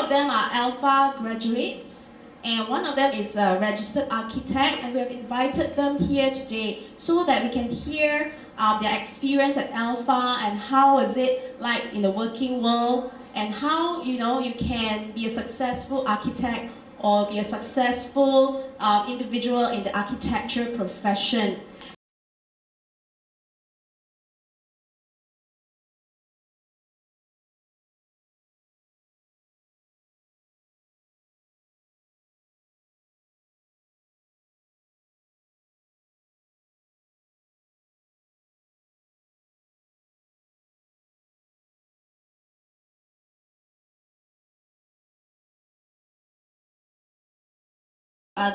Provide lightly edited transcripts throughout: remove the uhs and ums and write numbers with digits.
of them are ALFA graduates, and one of them is a registered architect, and we have invited them here today so that we can hear their experience at ALFA and how is it like in the working world, and how you can be a successful architect or be a successful individual in the architecture profession.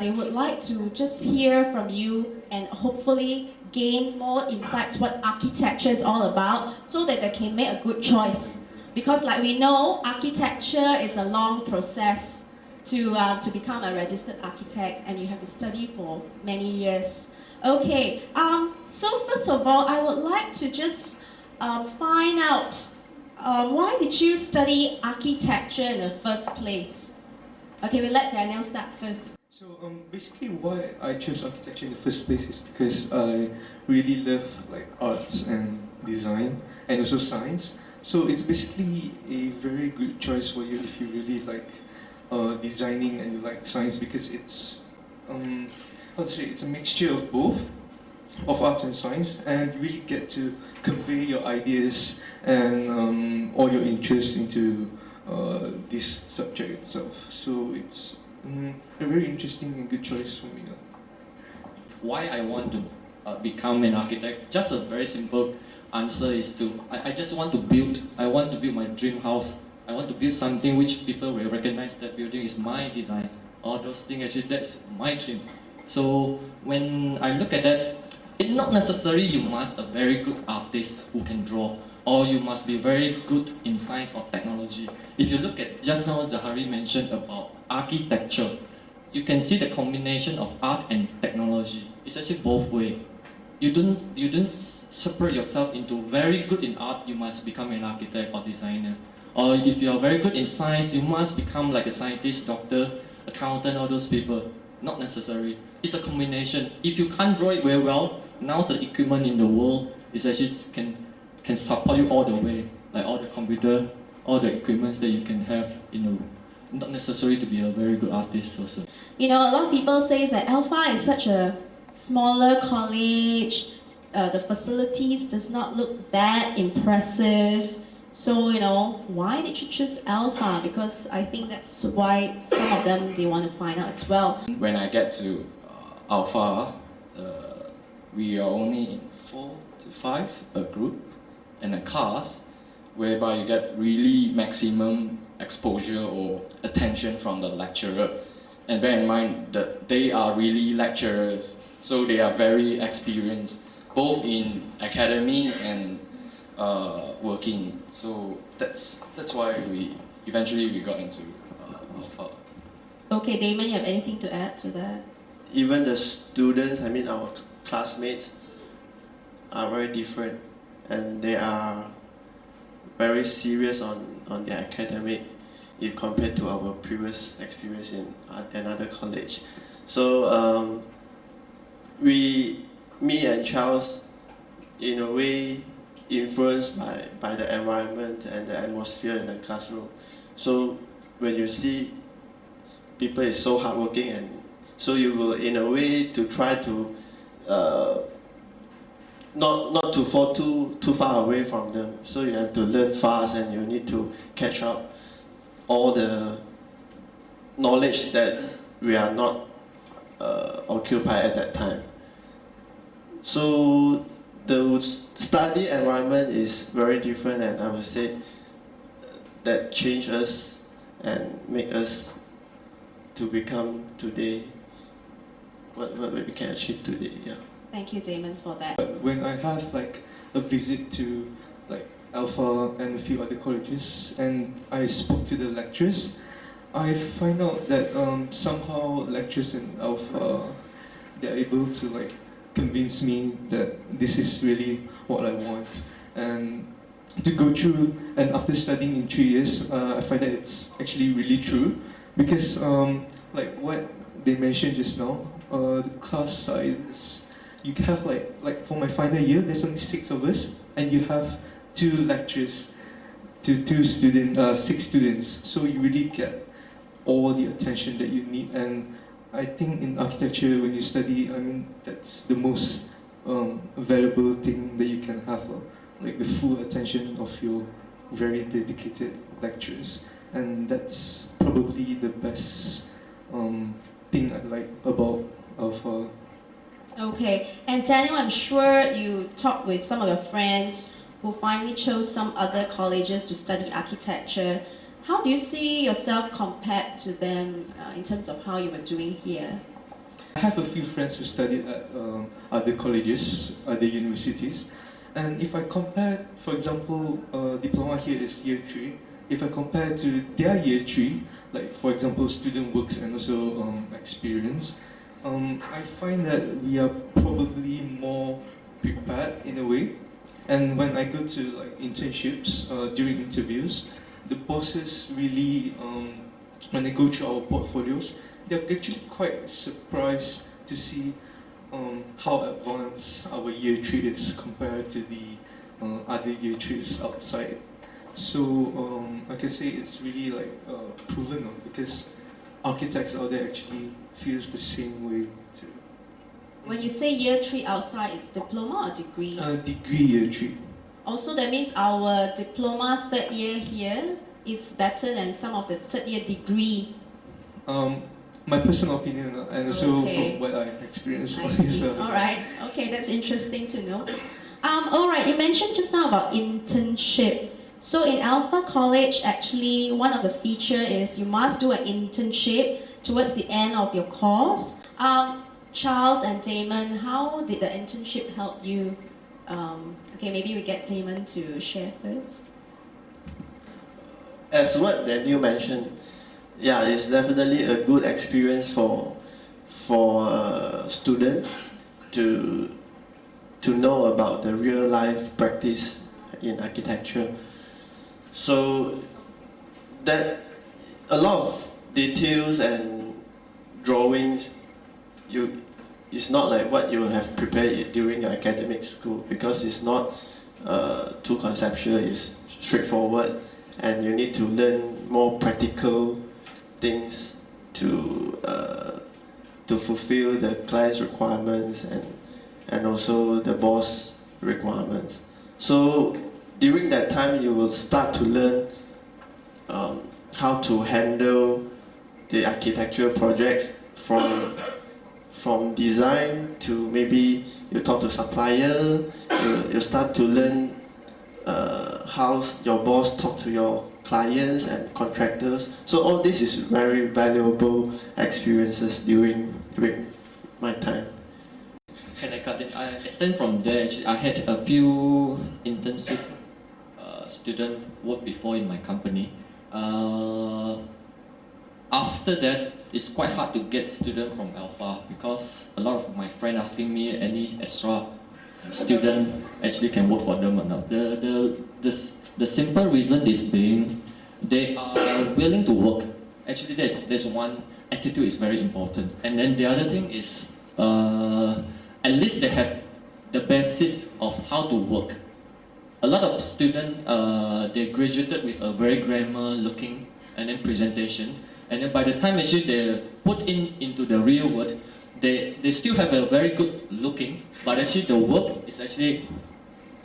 They would like to just hear from you and hopefully gain more insights what architecture is all about so that they can make a good choice. Because like we know, architecture is a long process to become a registered architect, and you have to study for many years. Okay, so first of all, I would like to just find out why did you study architecture in the first place? Okay, we'll let Daniel start first. So basically why I chose architecture in the first place is because I really love like arts and design and also science. So it's basically a very good choice for you if you really like designing and you like science, because it's it's a mixture of both, of arts and science, and you really get to convey your ideas and all your interest into this subject itself. So it's a very interesting and good choice for me. Why I want to become an architect? Just a very simple answer is I just want to build. I want to build my dream house. I want to build something which people will recognize that building is my design. All those things, actually, that's my dream. So when I look at that, it's not necessarily you must a very good artist who can draw, or you must be very good in science or technology. If you look at just now, Zahari mentioned about architecture, you can see the combination of art and technology. It's actually both ways. You don't separate yourself into very good in art, you must become an architect or designer. Or if you are very good in science, you must become like a scientist, doctor, accountant, all those people. Not necessary. It's a combination. If you can't draw it very well, now the equipment in the world is actually can support you all the way, like all the computer, all the equipments that you can have in the not necessary to be a very good artist also. A lot of people say that ALFA is such a smaller college. The facilities does not look that impressive. So, why did you choose ALFA? Because I think that's why some of them, they want to find out as well. When I get to ALFA, we are only in 4 to 5 a group and a class, whereby you get really maximum exposure or attention from the lecturer. And bear in mind that they are really lecturers, so they are very experienced, both in academy and working. So that's why we eventually got into ALFA. Okay, Damon, you have anything to add to that? Even the students, our classmates, are very different, and they are very serious on their academic if compared to our previous experience in another college. So me and Charles, in a way, influenced by the environment and the atmosphere in the classroom. So when you see people is so hardworking, and so you will, in a way, to try to not to fall too far away from them. So you have to learn fast, and you need to catch up all the knowledge that we are not occupied at that time. So the study environment is very different, and I would say that changed us and make us to become today what we can achieve today. Yeah. Thank you, Damon, for that. When I have like a visit to like ALFA and a few other colleges, and I spoke to the lecturers, I find out that somehow lecturers in ALFA, they're able to like convince me that this is really what I want, and to go through, and after studying in 3 years, I find that it's actually really true, because like what they mentioned just now, the class size, you have like for my final year, there's only 6 of us, and you have 2 lecturers to 6 students, so you really get all the attention that you need. And I think in architecture, when you study, I mean, that's the most valuable thing that you can have, like the full attention of your very dedicated lecturers, and that's probably the best thing I like about ALFA. Okay, and Daniel, I'm sure you talked with some of your friends who finally chose some other colleges to study architecture. How do you see yourself compared to them in terms of how you were doing here? I have a few friends who studied at other colleges, other universities, and if I compare, for example, diploma here is year 3. If I compare to their year 3, like for example, student works and also experience, I find that we are probably more prepared in a way. And when I go to like internships during interviews, the bosses really, when they go through our portfolios, they're actually quite surprised to see how advanced our year 3 is compared to the other year 3s outside. So I can say it's really like proven, because architects out there actually feels the same way too. When you say year 3 outside, it's diploma or degree? Degree year 3. Also, that means our diploma 3rd year here is better than some of the 3rd year degree. My personal opinion, and also Okay. from what I've experienced. I see. All right. Okay, that's interesting to know. All right. You mentioned just now about internship. So in ALFA College, actually, one of the feature is you must do an internship towards the end of your course. Charles and Damon, how did the internship help you? Okay, maybe we get Damon to share first. As what Daniel mentioned, yeah, it's definitely a good experience for a student to know about the real life practice in architecture. So that a lot of details and drawings, it's not like what you have prepared during your academic school, because it's not too conceptual, it's straightforward, and you need to learn more practical things to fulfill the client's requirements and also the boss requirements. So during that time, you will start to learn how to handle the architectural projects from design to maybe you talk to supplier, you start to learn how your boss talk to your clients and contractors. So all this is very valuable experiences during my time. Can I cut it? I extend from there. Actually, I had a few internship student work before in my company. After that, it's quite hard to get student from ALFA, because a lot of my friends asking me any extra student actually can work for them or not. The simple reason is being they are willing to work. Actually, there's one attitude is very important, and then the other thing is at least they have the basic of how to work. A lot of students they graduated with a very grammar looking and then presentation, and then by the time actually they put into the real world, they still have a very good looking, but actually the work is actually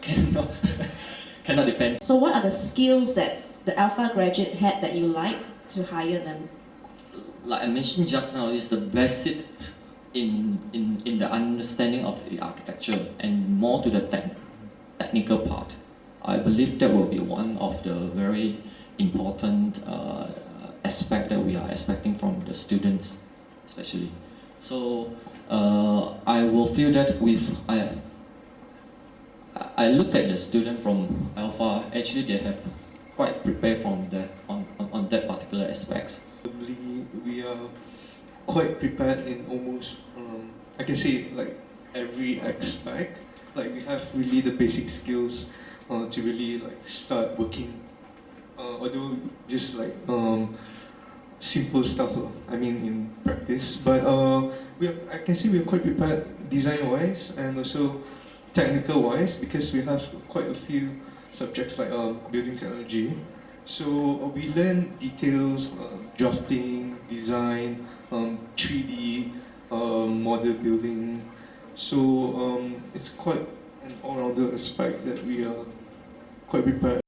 cannot depend. So what are the skills that the ALFA graduate had that you like to hire them? Like I mentioned just now, is the basic in the understanding of the architecture and more to the technical part. I believe that will be one of the very important aspect that we are expecting from the students, especially. So I will feel that I look at the student from ALFA, actually they have quite prepared from that on that particular aspects. Probably we are quite prepared in almost, I can say like every aspect. Like we have really the basic skills to really like start working. Although just like simple stuff, I mean in practice. But I can see we are quite prepared design-wise and also technical-wise because we have quite a few subjects like building technology. So we learn details, drafting, design, 3D, model building. So it's quite an all-rounder aspect that we are quite prepared